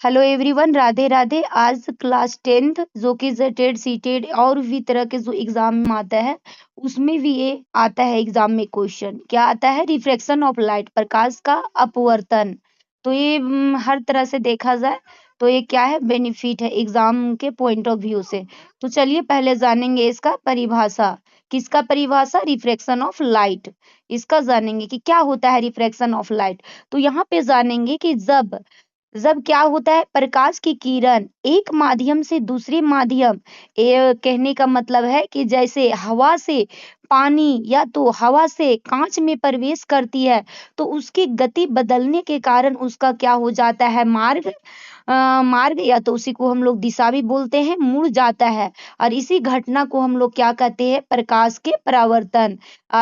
Hello everyone, Radhe Radhe. आज class 10th जो कि जेटेड सीटेड और भी तरह के जो एग्जाम में आता है उसमें भी ये आता है। एग्जाम में क्वेश्चन क्या आता है? रिफ्रैक्शन ऑफ लाइट, प्रकाश का अपवर्तन। तो ये हर तरह से देखा जाए तो ये क्या है, बेनिफिट है एग्जाम के पॉइंट ऑफ व्यू से। तो चलिए पहले जानेंगे इसका परिभाषा। किसका परिभाषा? Refraction of light. इसका जानेंगे कि क्या होता है रिफ्रैक्शन ऑफ लाइट। तो यहाँ पे जानेंगे कि जब जब क्या होता है, प्रकाश की किरण एक माध्यम से दूसरे माध्यम, ये कहने का मतलब है कि जैसे हवा से पानी या तो हवा से कांच में प्रवेश करती है तो उसकी गति बदलने के कारण उसका क्या हो जाता है, मार्ग या तो उसी को हम लोग दिशा भी बोलते हैं, मुड़ जाता है। और इसी घटना को हम लोग क्या कहते हैं? प्रकाश के परावर्तन,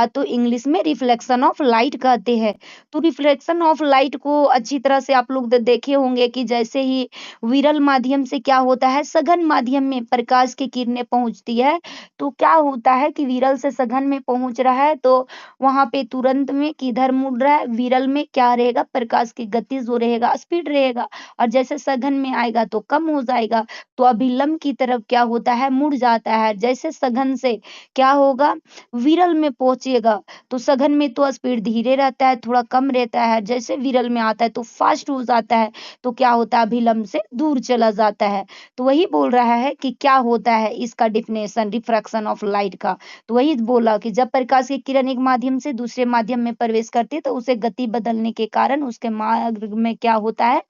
तो इंग्लिश में रिफ्लेक्शन ऑफ लाइट कहते हैं। तो रिफ्लेक्शन ऑफ लाइट को अच्छी तरह से आप लोग देखे होंगे कि जैसे ही विरल माध्यम से क्या होता है, सघन माध्यम में प्रकाश की किरणें पहुंचती है तो क्या होता है कि विरल से सघन में पहुंच रहा है तो वहां पे तुरंत में किधर मुड़ रहा है, विरल में क्या रहेगा, प्रकाश की गति जो रहेगा स्पीड रहेगा, और जैसे सघन में आएगा तो कम हो जाएगा। तो अभिलंब की तरफ क्या होता है, मुड़ जाता है। जैसे सघन से क्या होगा, विरल में पहुंचेगा तो सघन में तो स्पीड धीरे रहता है, थोड़ा कम रहता है, जैसे विरल में आता है तो फास्ट हो जाता है, तो क्या होता है, अभिलंब से दूर चला जाता है। तो वही बोल रहा है कि क्या होता है इसका डिफिनेशन रिफ्रैक्शन ऑफ लाइट का। तो वही बोला कि जब प्रकाश की किरण एक माध्यम से दूसरे माध्यम में प्रवेश करती है तो उसे गति बदलने के कारण उसके मार्ग में क्या होता है,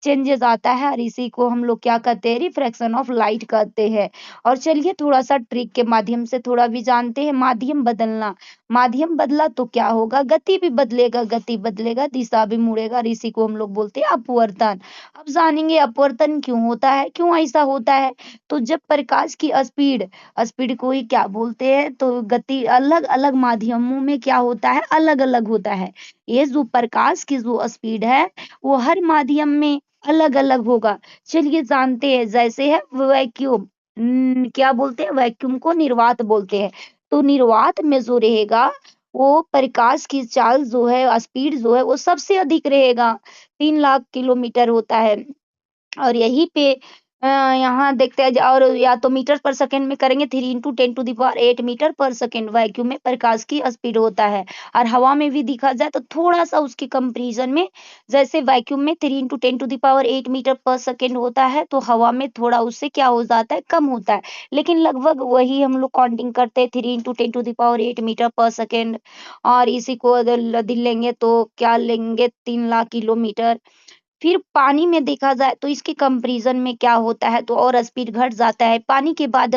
चेंजेस आता है, और इसी को हम लोग क्या कहते हैं, रिफ्रैक्शन ऑफ लाइट कहते हैं। और चलिए थोड़ा सा ट्रिक के माध्यम से थोड़ा भी जानते हैं। माध्यम बदलना, माध्यम बदला तो क्या होगा, गति भी बदलेगा, गति बदलेगा दिशा भी मुड़ेगा, और इसी को हम लोग बोलते हैं अपवर्तन। अब जानेंगे अपवर्तन क्यों होता है, क्यों ऐसा होता है। तो जब प्रकाश की स्पीड स्पीड को ही क्या बोलते हैं, तो गति अलग अलग माध्यमों में क्या होता है, अलग अलग होता है। ये जो प्रकाश की जो स्पीड है वो हर माध्यम में अलग अलग होगा। चलिए जानते हैं, जैसे है वैक्यूम, क्या बोलते हैं, वैक्यूम को निर्वात बोलते हैं। तो निर्वात में जो रहेगा वो प्रकाश की चाल जो है, स्पीड जो है वो सबसे अधिक रहेगा, 3 लाख किलोमीटर होता है। और यहीं पे यहाँ देखते हैं और या तो मीटर पर सेकंड में करेंगे, 3 × 10⁸ मीटर पर सेकंड वैक्यूम में प्रकाश की स्पीड होता है। और हवा में भी देखा जाए तो थोड़ा सा उसके कंपैरिजन में, जैसे वैक्यूम में 3 × 10⁸ मीटर पर सेकंड होता है तो हवा में थोड़ा उससे क्या हो जाता है, कम होता है। लेकिन लगभग वही हम लोग काउंटिंग करते हैं, 3 × 10⁸ मीटर पर सेकंड। और इसी को यदि लेंगे तो क्या लेंगे, 3 लाख किलोमीटर। फिर पानी में देखा जाए तो इसके कंपैरिजन में क्या होता है, तो और स्पीड घट जाता है। पानी के बाद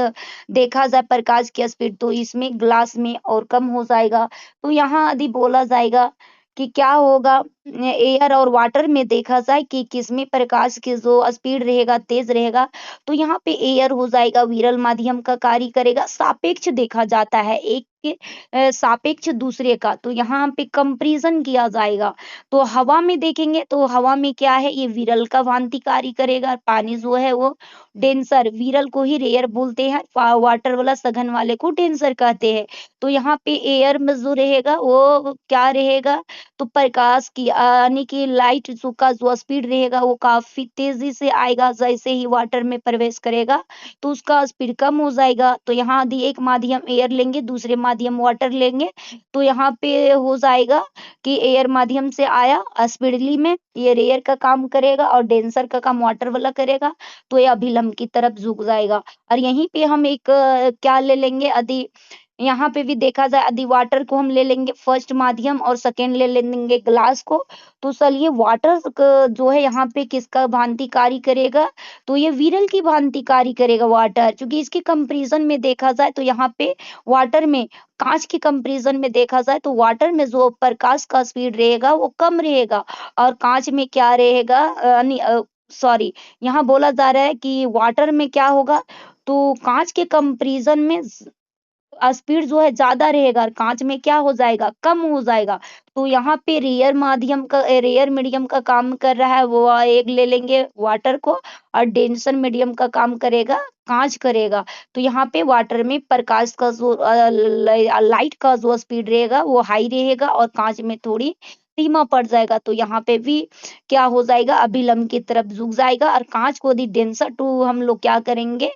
देखा जाए प्रकाश की स्पीड तो इसमें ग्लास में और कम हो जाएगा। तो यहाँ यदि बोला जाएगा कि क्या होगा, एयर और वाटर में देखा जाए कि किसमें प्रकाश की जो स्पीड रहेगा तेज रहेगा, तो यहाँ पे एयर हो जाएगा, विरल माध्यम का कार्य करेगा। सापेक्ष देखा जाता है, एक के सापेक्ष दूसरे का, तो यहाँ पे कंपैरिजन किया जाएगा। तो हवा में देखेंगे तो हवा में क्या है, ये विरल का भांति कार्य करेगा। पानी जो है वो डेंसर, विरल को ही रेयर बोलते हैं, वाटर वाला सघन वाले को डेंसर कहते हैं। तो यहाँ पे एयर में जो रहेगा वो क्या रहेगा, तो प्रकाश की यानी कि लाइट जो स्पीड रहेगा वो काफी तेजी से आएगा। जैसे ही वाटर में प्रवेश करेगा तो उसका स्पीड कम हो जाएगा। तो यहाँ यदि एक माध्यम एयर लेंगे, दूसरे माध्यम वाटर लेंगे, तो यहाँ पे हो जाएगा कि एयर माध्यम से आया स्पीडली में, ये रेयर का काम करेगा और डेंसर का काम वाटर वाला करेगा, तो ये अभिलंब की तरफ झुक जाएगा। और यहीं पे हम एक क्या ले लेंगे, यदि यहाँ पे भी देखा जाए, यदि वाटर को हम ले लेंगे फर्स्ट माध्यम और सेकेंड ले लेंगे ग्लास को, तो चलिए वाटर जो है यहाँ पे किसका भांति कार्य करेगा, तो ये विरल की भांति कार्य करेगा वाटर, क्योंकि इसके कंपैरिजन में देखा जाए तो यहाँ पे वाटर में, कांच के कंपैरिजन में देखा जाए तो वाटर में जो प्रकाश का स्पीड रहेगा वो कम रहेगा, और कांच में क्या रहेगा, सॉरी, यहाँ बोला जा रहा है कि वाटर में क्या होगा, तो कांच के कंपैरिजन में स्पीड जो है ज्यादा रहेगा और कांच में क्या हो जाएगा, कम हो जाएगा। तो यहाँ पे रेयर मीडियम का काम कर रहा है, वो एक ले लेंगे वाटर को, और डेंसर मीडियम का काम करेगा, कांच करेगा। तो यहाँ पे वाटर में प्रकाश का जो लाइट का जो स्पीड रहेगा वो हाई रहेगा और कांच में थोड़ी धीमा पड़ जाएगा, तो यहाँ पे भी क्या हो जाएगा, अभिलंब की तरफ झुक जाएगा। और कांच को यदि डेंसर टू हम लोग क्या करेंगे,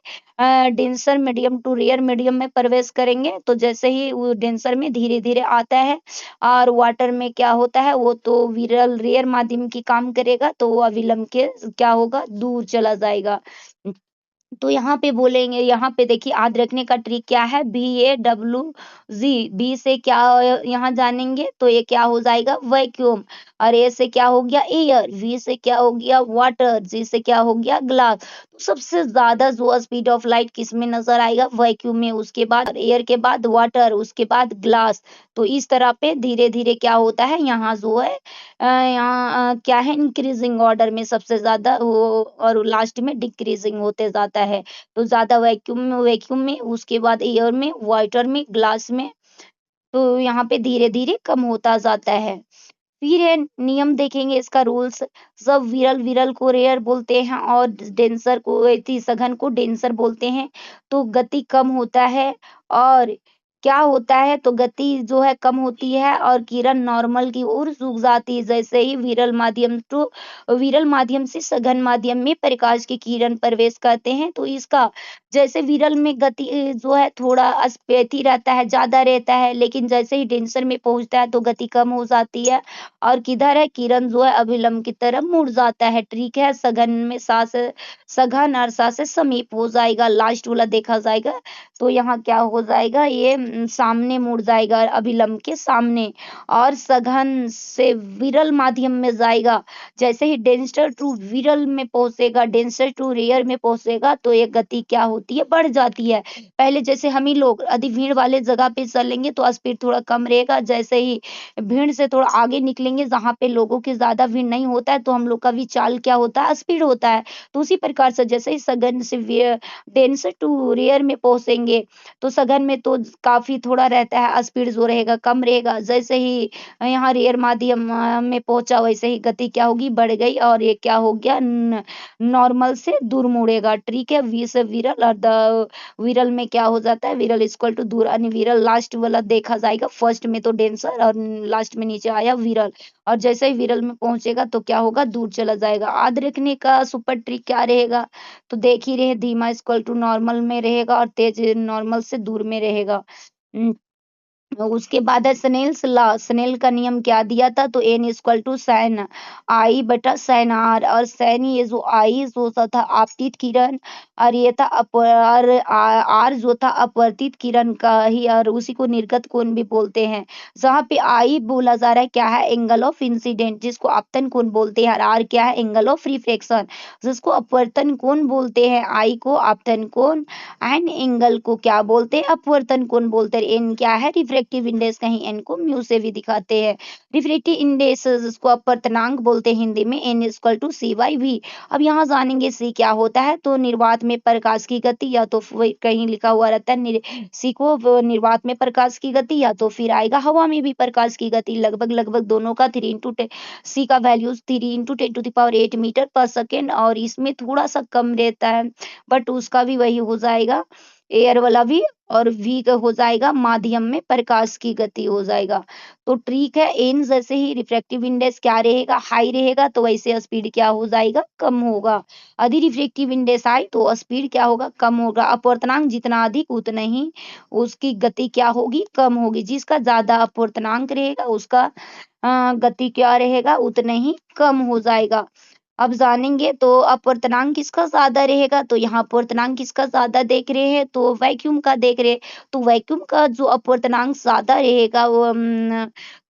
denser medium to rare medium में प्रवेश करेंगे, तो जैसे ही वो डेंसर में धीरे धीरे आता है और वाटर में क्या होता है, वो तो विरल रेयर माध्यम की काम करेगा, तो वो अविलंब के क्या होगा, दूर चला जाएगा। तो यहाँ पे बोलेंगे, यहाँ पे देखिए याद रखने का ट्रिक क्या है, VAWZ, बी से क्या यहाँ जानेंगे, तो ये क्या हो जाएगा, वैक्यूम। और ए से क्या हो गया, एयर। वी से क्या हो गया, वाटर। जी से क्या हो गया, ग्लास। तो सबसे ज्यादा जो स्पीड ऑफ लाइट किस में नजर आएगा, वैक्यूम में, उसके बाद एयर के बाद वाटर, उसके बाद ग्लास। तो इस तरह पे धीरे धीरे क्या होता है, यहाँ जो है यहाँ क्या है, इंक्रीजिंग ऑर्डर में सबसे ज्यादा वो, और लास्ट में डिक्रीजिंग होते जाता है। तो ज्यादा वैक्यूम में, उसके बाद एयर में, वाटर में, ग्लास में, तो यहाँ पे धीरे धीरे कम होता जाता है। फिर है नियम देखेंगे इसका, रूल्स। जब विरल विरल को रेयर बोलते हैं और डेंसर को सघन को डेंसर बोलते हैं, तो गति कम होता है। और क्या होता है, तो गति जो है कम होती है और किरण नॉर्मल की ओर झुक जाती है, जैसे ही विरल माध्यम से सघन माध्यम में प्रकाश की किरण प्रवेश करते हैं। तो इसका जैसे विरल में गति जो है थोड़ा स्फीति रहता है, ज्यादा रहता है, लेकिन जैसे ही डेंसर में पहुंचता है तो गति कम हो जाती है और किधर है, किरण जो है अभिलंब की तरफ मुड़ जाता है। ठीक है, सघन और सा से समीप हो जाएगा, लास्ट वाला देखा जाएगा। तो यहाँ क्या हो जाएगा, ये सामने मुड़ जाएगा अभिलंब के सामने, और सघन से विरल माध्यम में जाएगा। जैसे ही डेंसर टू विरल में पहुंचेगा, डेंसर टू रेयर में पहुंचेगा, तो ये गति क्या होती है, बढ़ जाती है। पहले जैसे हम ही लोग यदि भीड़ वाले जगह पे चलेंगे तो स्पीड थोड़ा कम रहेगा, जैसे ही भीड़ से थोड़ा आगे निकलेंगे जहाँ पे लोगों की ज्यादा भीड़ नहीं होता है, तो हम लोग का भी चाल क्या होता है, स्पीड होता है। तो उसी प्रकार से जैसे ही सघन से डेंसर टू रेयर में पहुंचेंगे, तो सघन में तो काफी थोड़ा रहता है, स्पीड जो रहेगा कम रहेगा। जैसे ही यहाँ रेयर माध्यम में पहुंचा, वैसे ही गति क्या होगी, बढ़ गई, और ये क्या हो गया, नॉर्मल से दूर मुड़ेगा। ठीक है, वी से विरल, और द विरल में क्या हो जाता है, विरल इक्वल टू दूर, यानी विरल लास्ट वाला देखा जाएगा। फर्स्ट में तो डेंसर और लास्ट में नीचे आया विरल, और जैसे ही विरल में पहुंचेगा तो क्या होगा, दूर चला जाएगा। याद रखने का सुपर ट्रिक क्या रहेगा, तो देख ही रहे, धीमा इक्वल टू नॉर्मल में रहेगा और तेज नॉर्मल से दूर में रहेगा। उसके बाद है स्नेल्स लॉ। स्नेल का नियम क्या दिया था, तो एन इक्वल टू साइन आई बटा साइन आर, और साइन ये जो आई जो था आपतित किरण, और ये था आर जो था अपवर्तित किरण का ही, और उसी को निर्गत कोण भी बोलते हैं। जहाँ पे आई बोला जा रहा है क्या है, एंगल ऑफ इंसिडेंट, जिसको आपतन कोण बोलते हैं, और आर क्या है, एंगल ऑफ रिफ्लेक्शन, जिसको अपवर्तन कोण बोलते हैं। आई को आपतन कोण, एंड एंगल को क्या बोलते हैं, अपवर्तन कोण बोलते हैं। एन क्या है, रिफ्रैक्टिव इंडेक्स, कहीं एन को म्यू से भी दिखाते हैं। रिफ्रैक्टिव इंडेक्स जिसको अपवर्तनांक बोलते हैं हिंदी में, n equal to c by v. अब यहाँ जानेंगे सी क्या होता है, तो निर्वात में प्रकाश की गति, या तो कहीं लिखा हुआ रहता है सी को निर्वात में प्रकाश की गति, या तो फिर आएगा हवा में भी प्रकाश की गति। लगभग लगभग दोनों का 3 सी का वैल्यूज 3 × 10⁸ मीटर पर सेकेंड, और इसमें थोड़ा सा कम रहता है, बट उसका भी वही हो जाएगा, एयर वाला भी, और वी का हो जाएगा माध्यम में प्रकाश की गति हो जाएगा। तो ट्रिक है, एन जैसे ही रिफ्रैक्टिव इंडेक्स क्या रहेगा, हाई रहेगा, तो वैसे स्पीड क्या हो जाएगा, कम होगा। यदि रिफ्रैक्टिव इंडेक्स हाई तो स्पीड क्या होगा, कम होगा। अपवर्तनांक जितना अधिक उतना ही उसकी गति क्या होगी, कम होगी। जिसका ज्यादा अपवर्तनांक रहेगा उसका गति क्या रहेगा, उतना ही कम हो जाएगा। अब जानेंगे तो अपवर्तनांक किसका ज्यादा रहेगा, तो यहाँ अपवर्तनांक किसका ज्यादा देख रहे हैं, तो वैक्यूम का देख रहे हैं। तो वैक्यूम का जो अपवर्तनांक ज्यादा रहेगा वो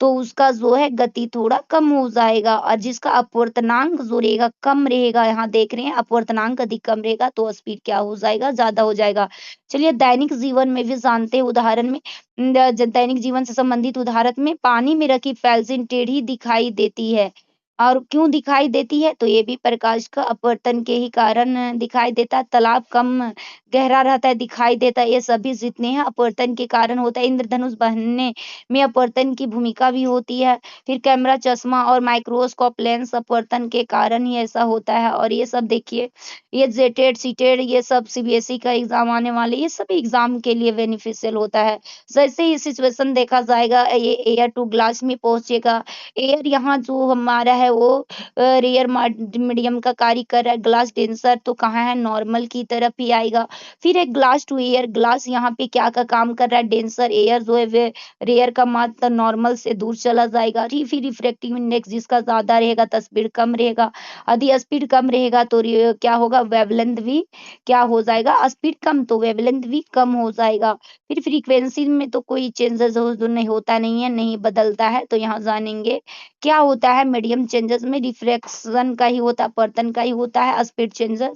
तो उसका जो है गति थोड़ा कम हो जाएगा, और जिसका अपवर्तनांक जो रहेगा कम रहेगा, यहाँ देख रहे हैं अपवर्तनांक अधिक कम रहेगा, तो स्पीड क्या हो जाएगा, ज्यादा हो जाएगा। चलिए दैनिक जीवन में भी जानते हैं उदाहरण में। दैनिक जीवन से संबंधित उदाहरण में, पानी में रखी पेंसिल टेढ़ी दिखाई देती है, और क्यों दिखाई देती है, तो ये भी प्रकाश का अपवर्तन के ही कारण दिखाई देता है। तालाब कम गहरा रहता है, दिखाई देता है, ये सभी जितने हैं अपवर्तन के कारण होता है। इंद्रधनुष बनने में अपवर्तन की भूमिका भी होती है। फिर कैमरा, चश्मा और माइक्रोस्कोप लेंस अपवर्तन के कारण ही ऐसा होता है। और ये सब देखिए, ये जेटेड, सीटेड, ये सब सीबीएसई का एग्जाम आने वाले, ये सब एग्जाम के लिए बेनिफिशियल होता है। जैसे ही सिचुएशन देखा जाएगा, ये एयर टू ग्लास में पहुंचेगा। एयर यहाँ जो हमारा है वो रेयर मीडियम का कार्य कर रहा है। ग्लास डेंसर तो कहाँ है, नॉर्मल की तरफ ही आएगा। फिर एक ग्लास टू एयर, ग्लास यहाँ पे क्या का काम कर रहा है, डेंसर, एयर जो है वे रेयर का मात्रा नॉर्मल से दूर चला जाएगा। फिर रिफ्रैक्टिव इंडेक्स जिसका ज्यादा रहेगा तो स्पीड कम रहेगा। यदि स्पीड कम रहेगा तो क्या होगा, वेवलेंथ भी क्या हो जाएगा, स्पीड कम तो वेवलेंथ भी कम हो जाएगा। फिर फ्रीक्वेंसी में तो कोई चेंजेस हो जो नहीं होता नहीं है, नहीं बदलता है। तो यहाँ जानेंगे क्या होता है मीडियम चेंजेस में, रिफ्रैक्शन का ही होता है, अपवर्तन का ही होता है। स्पीड चेंजेस,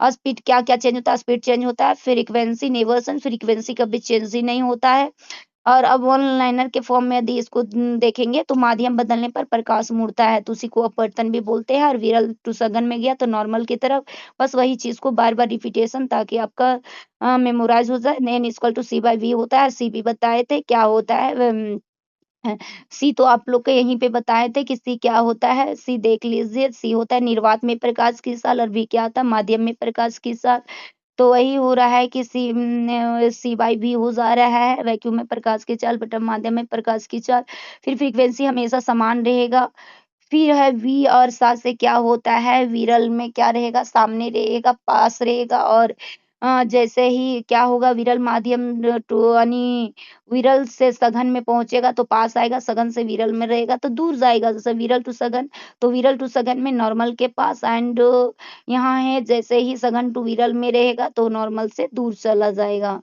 स्पीड क्या क्या चेंज होता है, स्पीड चेंज होता है। फ्रीक्वेंसी नेवर्सन, फ्रीक्वेंसी कभी चेंज ही नहीं होता है। और अब वन लाइनर के फॉर्म में यदि इसको देखेंगे तो माध्यम बदलने पर प्रकाश मुड़ता है, तो उसी को अपवर्तन भी बोलते हैं। और विरल टू सघन में गया तो नॉर्मल की तरफ। बस वही चीज को बार बार रिपीटेशन, ताकि आपका मेमोराइज हो जाए। N equal to c by v होता है। सी भी बताए थे क्या होता है, सी तो आप लोग को यहीं पे बताए थे कि सी क्या होता है। सी देख लीजिए, सी होता है निर्वात में प्रकाश की साल, और वी क्या होता है, माध्यम में प्रकाश की साल। तो वही हो रहा है कि सी बाई भी हो जा रहा है, वैक्यूम में प्रकाश की चाल बटा माध्यम में प्रकाश की चाल। फिर फ्रीक्वेंसी हमेशा समान रहेगा। फिर है वी और सा से क्या होता है, विरल में क्या रहेगा, सामने रहेगा, पास रहेगा। और जैसे ही क्या होगा, विरल माध्यम टू यानी विरल से सघन में पहुंचेगा तो पास आएगा, सघन से विरल में रहेगा तो दूर जाएगा। जैसे विरल टू सघन, तो विरल टू सघन में नॉर्मल के पास, एंड यहाँ है जैसे ही सघन टू विरल में रहेगा तो नॉर्मल से दूर चला जाएगा।